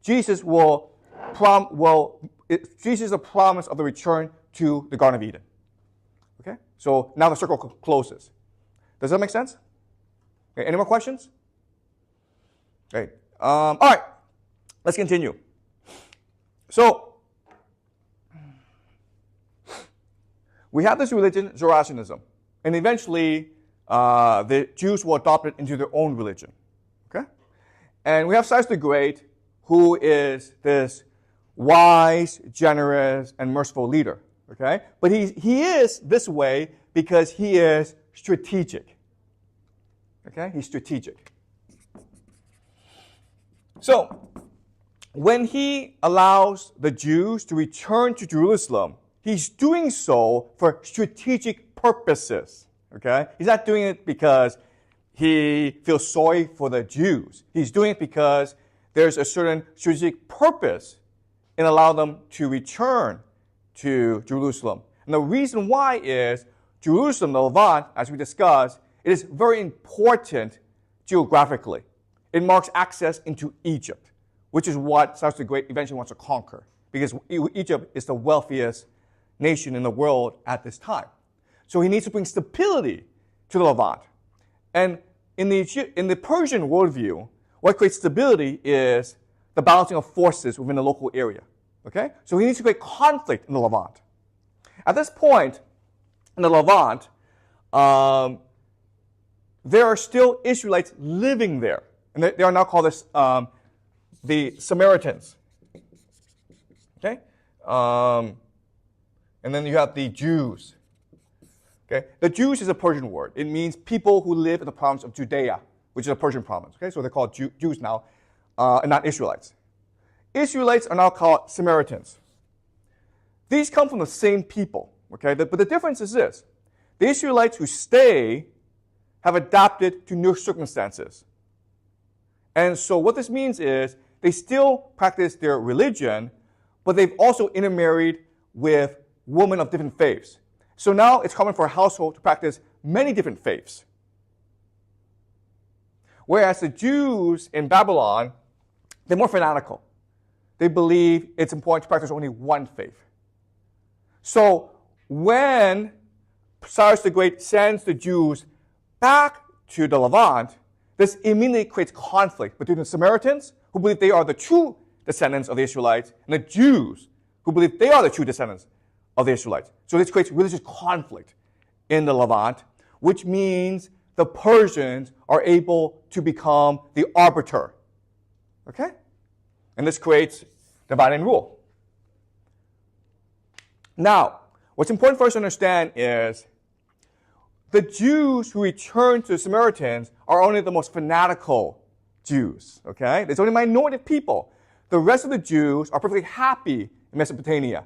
Jesus is the promise of the return to the Garden of Eden. Okay? So now the circle closes. Does that make sense? Okay, any more questions? Okay. All right. Let's continue. So we have this religion, Zoroastrianism, and eventually the Jews will adopt it into their own religion. Okay? And we have Cyrus the Great, who is this wise, generous, and merciful leader. Okay? But he is this way because he is strategic. Okay? He's strategic. So, when he allows the Jews to return to Jerusalem, he's doing so for strategic purposes. Okay? He's not doing it because he feels sorry for the Jews. He's doing it because there's a certain strategic purpose in allowing them to return to Jerusalem. And the reason why is Jerusalem, the Levant, as we discussed, it is very important geographically. It marks access into Egypt, which is what Cyrus the Great eventually wants to conquer, because Egypt is the wealthiest nation in the world at this time. So he needs to bring stability to the Levant. And in the Persian worldview, what creates stability is the balancing of forces within the local area. Okay? So he needs to create conflict in the Levant. At this point, in the Levant, there are still Israelites living there. And they are now called the Samaritans. Okay? And then you have the Jews. Okay? The Jews is a Persian word. It means people who live in the province of Judea, which is a Persian province. Okay? So they're called Jews now, and not Israelites. Israelites are now called Samaritans. These come from the same people. Okay? But the difference is this. The Israelites who stay have adapted to new circumstances. And so what this means is they still practice their religion, but they've also intermarried with women of different faiths. So now it's common for a household to practice many different faiths. Whereas the Jews in Babylon, they're more fanatical. They believe it's important to practice only one faith. So when Cyrus the Great sends the Jews back to the Levant, this immediately creates conflict between the Samaritans, who believe they are the true descendants of the Israelites, and the Jews, who believe they are the true descendants of the Israelites. So this creates religious conflict in the Levant, which means the Persians are able to become the arbiter. Okay? And this creates dividing rule. Now, what's important for us to understand is the Jews who return to the Samaritans are only the most fanatical Jews. Okay? There's only a minority of people. The rest of the Jews are perfectly happy in Mesopotamia.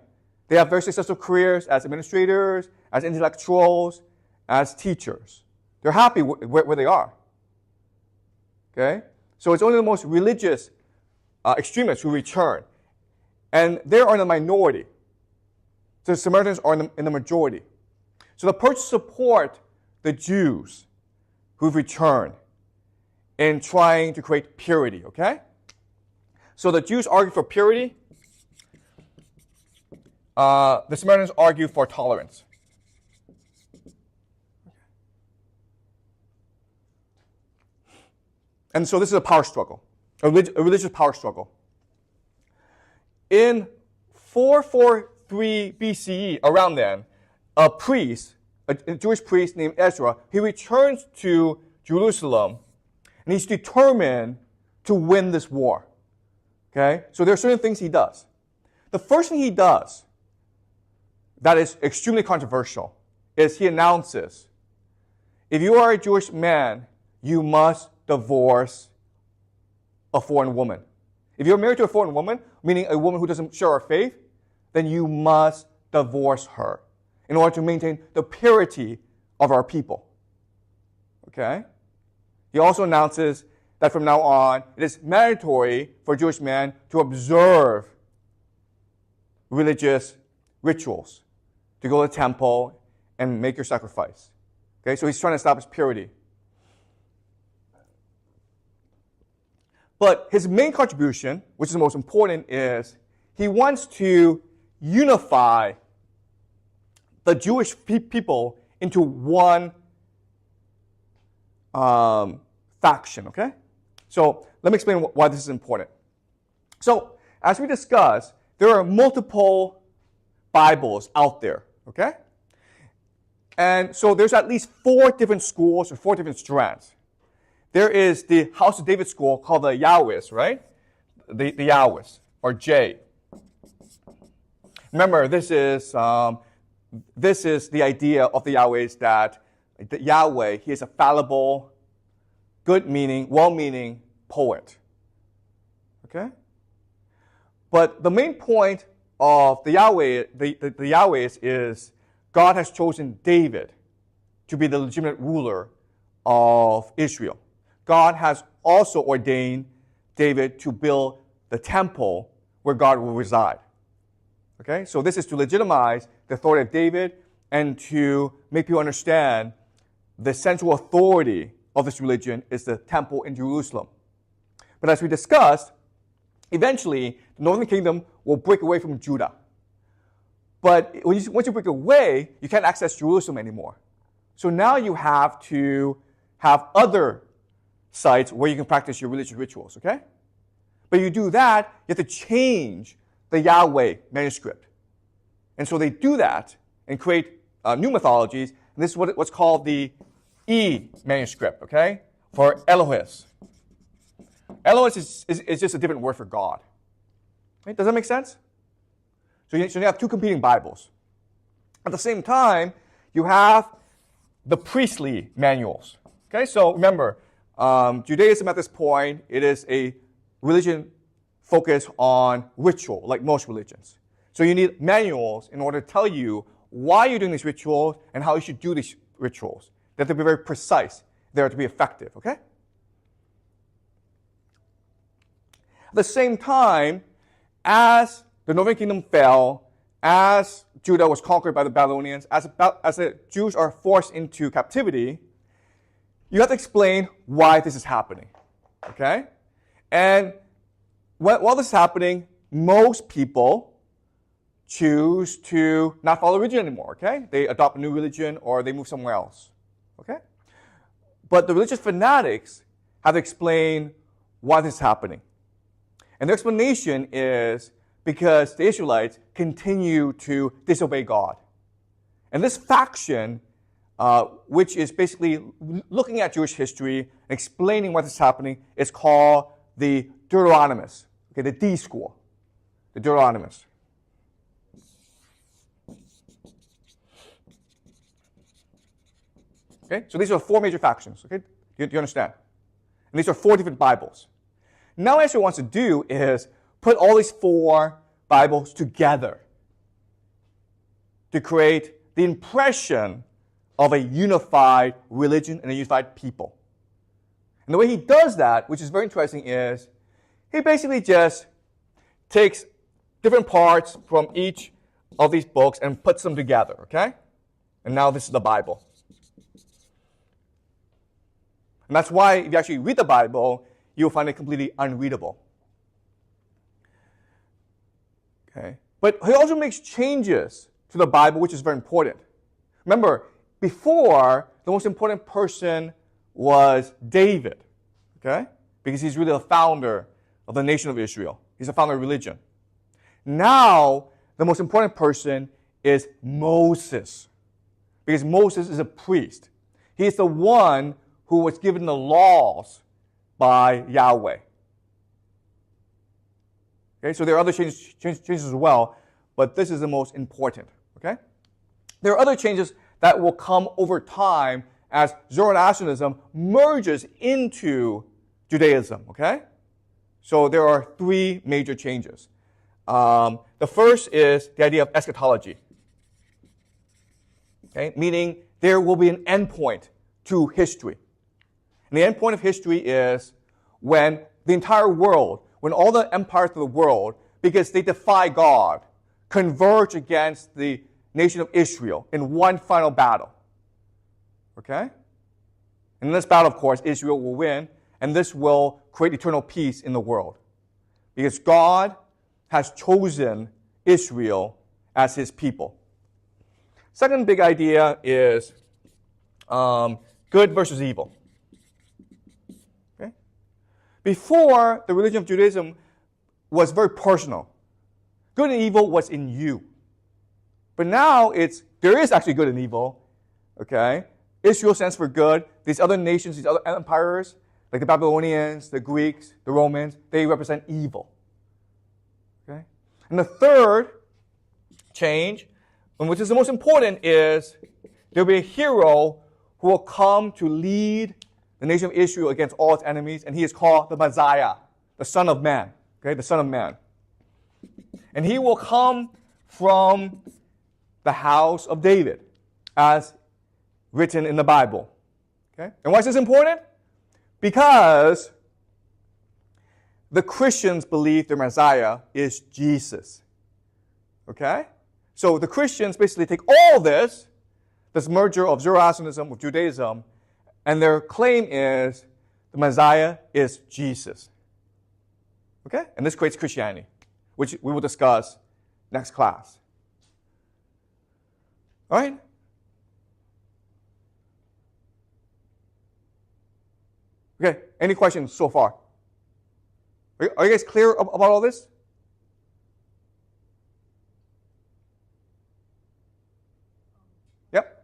They have very successful careers as administrators, as intellectuals, as teachers. They're happy where they are. Okay? So it's only the most religious extremists who return. And they are in the minority. So the Samaritans are in the majority. So the Persians support the Jews who've returned in trying to create purity. Okay? So the Jews argue for purity. The Samaritans argue for tolerance. And so this is a power struggle, a religious power struggle. In 443 BCE, around then, a priest, a Jewish priest named Ezra, he returns to Jerusalem, and he's determined to win this war. Okay? So there are certain things he does. The first thing he does that is extremely controversial is he announces, if you are a Jewish man, you must divorce a foreign woman. If you're married to a foreign woman, meaning a woman who doesn't share our faith, then you must divorce her in order to maintain the purity of our people. Okay? He also announces that from now on, it is mandatory for a Jewish man to observe religious rituals, to go to the temple and make your sacrifice. Okay? So he's trying to establish purity. But his main contribution, which is the most important, is he wants to unify the Jewish people into one faction, okay? So let me explain why this is important. So as we discussed, there are multiple Bibles out there, okay? And so there's at least 4 different schools or 4 different strands. There is the House of David school called the Yahwehs, right? The Yahwehs, or J. Remember, this is the idea of the Yahwehs, that the Yahweh, he is a fallible, good-meaning, well-meaning poet. Okay? But the main point of the Yahweh, the Yahwehs, is God has chosen David to be the legitimate ruler of Israel. God has also ordained David to build the temple where God will reside. Okay? So this is to legitimize the authority of David and to make people understand the central authority of this religion is the temple in Jerusalem. But as we discussed, eventually the northern kingdom will break away from Judah. But once you break away, you can't access Jerusalem anymore. So now you have to have other sites where you can practice your religious rituals, okay? But you do that, you have to change the Yahweh manuscript. And so they do that and create new mythologies, and this is what's called the E manuscript, okay? For Elohis. Elohis is just a different word for God. Right? Does that make sense? So you have 2 competing Bibles. At the same time, you have the priestly manuals. Okay, so remember, Judaism at this point, it is a religion focused on ritual, like most religions. So you need manuals in order to tell you why you're doing these rituals and how you should do these rituals. They have to be very precise. They are to be effective, okay? At the same time, as the northern kingdom fell, as Judah was conquered by the Babylonians, as the Jews are forced into captivity, you have to explain why this is happening, okay? And while this is happening, most people choose to not follow religion anymore, okay? They adopt a new religion or they move somewhere else, okay? But the religious fanatics have explained why this is happening. And their explanation is because the Israelites continue to disobey God. And this faction, which is basically looking at Jewish history and explaining what is happening, is called the Deuteronomists, okay, the D school, the Deuteronomists. Okay, so these are 4 major factions. Okay, do you understand? And these are 4 different Bibles. Now, what Ezra wants to do is put all these 4 Bibles together to create the impression of a unified religion and a unified people. And the way he does that, which is very interesting, is he basically just takes different parts from each of these books and puts them together, okay? And now this is the Bible. And that's why if you actually read the Bible, you'll find it completely unreadable. Okay? But he also makes changes to the Bible, which is very important. Remember, before, the most important person was David, okay? Because he's really the founder of the nation of Israel. He's the founder of religion. Now, the most important person is Moses, because Moses is a priest. He is the one who was given the laws by Yahweh. Okay, so there are other changes as well, but this is the most important. Okay? There are other changes that will come over time as Zoroastrianism merges into Judaism. Okay? So there are 3 major changes. The first is the idea of eschatology. Okay? Meaning there will be an endpoint to history. And the end point of history is when the entire world, when all the empires of the world, because they defy God, converge against the nation of Israel in one final battle. Okay? And in this battle, of course, Israel will win, and this will create eternal peace in the world. Because God has chosen Israel as his people. Second big idea is good versus evil. Before, the religion of Judaism was very personal. Good and evil was in you. But now there is actually good and evil. Okay? Israel stands for good. These other nations, these other empires, like the Babylonians, the Greeks, the Romans, they represent evil. Okay? And the third change, and which is the most important, is there will be a hero who will come to lead the nation of Israel against all its enemies, and he is called the Messiah, the Son of Man. Okay, the Son of Man. And he will come from the house of David, as written in the Bible. Okay? And why is this important? Because the Christians believe their Messiah is Jesus. Okay? So the Christians basically take all this merger of Zoroastrianism with Judaism, and their claim is the Messiah is Jesus. Okay? And this creates Christianity, which we will discuss next class. All right? Okay, any questions so far? Are you guys clear about all this? Yep.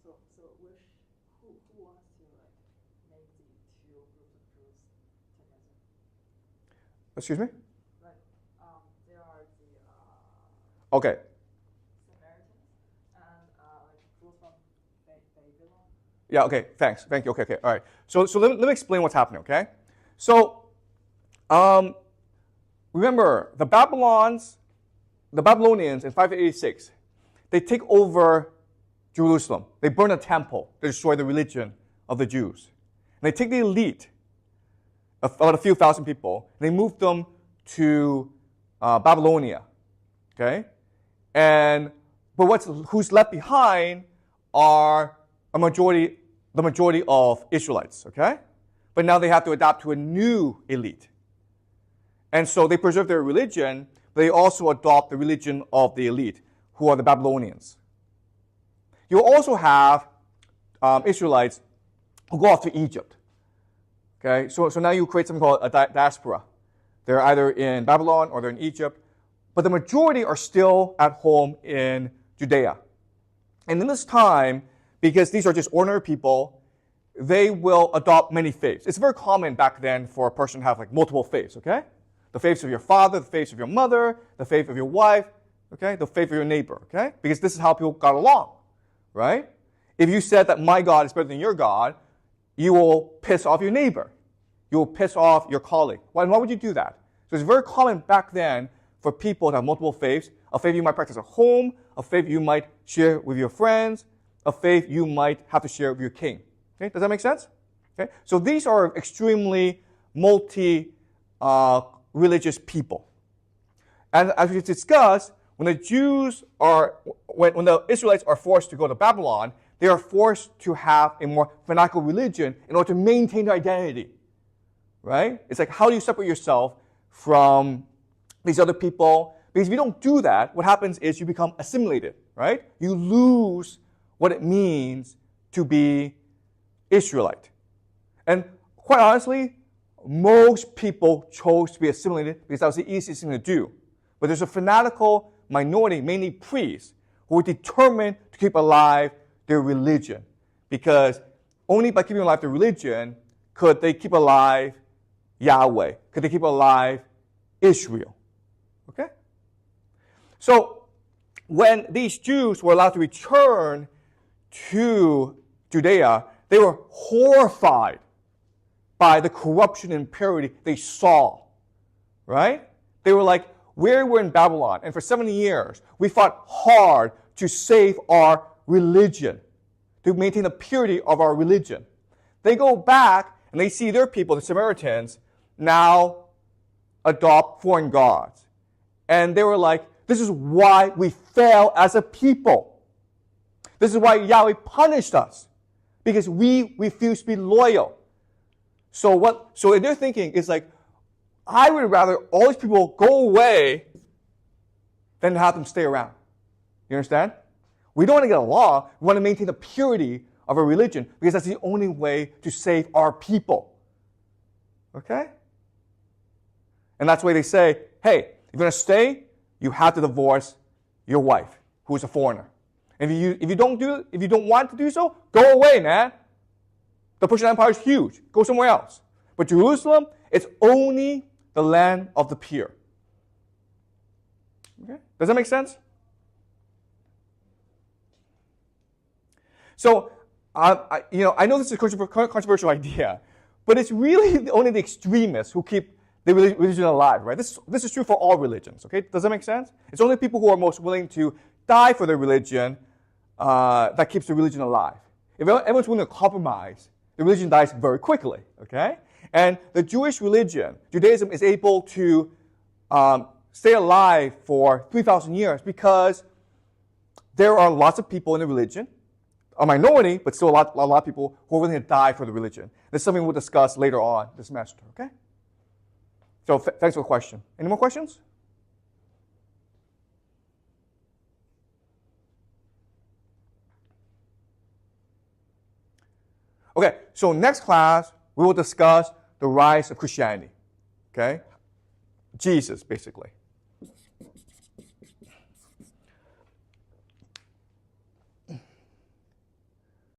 So who wants to make the 2 groups of Jews together? Excuse me? Like there are the Okay. Samaritans and Jews from Babylon. Yeah, okay, thanks. Thank you. Okay, all right. So let me explain what's happening, okay? So, remember, the Babylonians in 586, they take over Jerusalem. They burn a temple. They destroy the religion of the Jews. And they take the elite, about a few thousand people, and they move them to Babylonia, okay? But who's left behind are the majority of Israelites, okay? But now they have to adapt to a new elite. And so they preserve their religion, but they also adopt the religion of the elite, who are the Babylonians. You also have Israelites who go off to Egypt. Okay, so now you create something called a diaspora. They're either in Babylon or they're in Egypt, but the majority are still at home in Judea. And in this time, because these are just ordinary people, they will adopt many faiths. It's very common back then for a person to have like multiple faiths, okay? The faiths of your father, the faiths of your mother, the faith of your wife, okay? The faith of your neighbor, okay? Because this is how people got along, right? If you said that my God is better than your God, you will piss off your neighbor. You will piss off your colleague. Why would you do that? So it's very common back then for people to have multiple faiths. A faith you might practice at home, a faith you might share with your friends, a faith you might have to share with your king. Okay? Does that make sense? Okay? So these are extremely multi-religious people. And as we discussed, when the Israelites are forced to go to Babylon, they are forced to have a more fanatical religion in order to maintain their identity. Right? It's like, how do you separate yourself from these other people? Because if you don't do that, what happens is you become assimilated, right? You lose what it means to be Israelite. And quite honestly, most people chose to be assimilated because that was the easiest thing to do. But there's a fanatical minority, mainly priests, who were determined to keep alive their religion. Because only by keeping alive their religion could they keep alive Yahweh, could they keep alive Israel. Okay? So when these Jews were allowed to return to Judea, they were horrified by the corruption and impurity they saw. Right? They were like, we were in Babylon, and for 70 years, we fought hard to save our religion, to maintain the purity of our religion. They go back and they see their people, the Samaritans, now adopt foreign gods. And they were like, this is why we fail as a people. This is why Yahweh punished us, because we refuse to be loyal. So in their thinking is like, I would rather all these people go away than have them stay around. You understand? We don't want to get along. We want to maintain the purity of our religion because that's the only way to save our people. Okay? And that's why they say, hey, if you're going to stay, you have to divorce your wife, who is a foreigner. And if you don't want to do so, go away, man. The Persian Empire is huge. Go somewhere else. But Jerusalem, it's only the land of the pure. Okay? Does that make sense? So, I know this is a controversial idea, but it's really only the extremists who keep the religion alive, right? This is true for all religions, okay? Does that make sense? It's only people who are most willing to die for their religion that keeps the religion alive. If everyone's willing to compromise, the religion dies very quickly, okay? And the Jewish religion, Judaism, is able to stay alive for 3,000 years because there are lots of people in the religion, a minority, but still a lot of people who are willing to die for the religion. This is something we'll discuss later on this semester, okay? So thanks for the question. Any more questions? Okay, so next class, we will discuss the rise of Christianity, okay? Jesus, basically.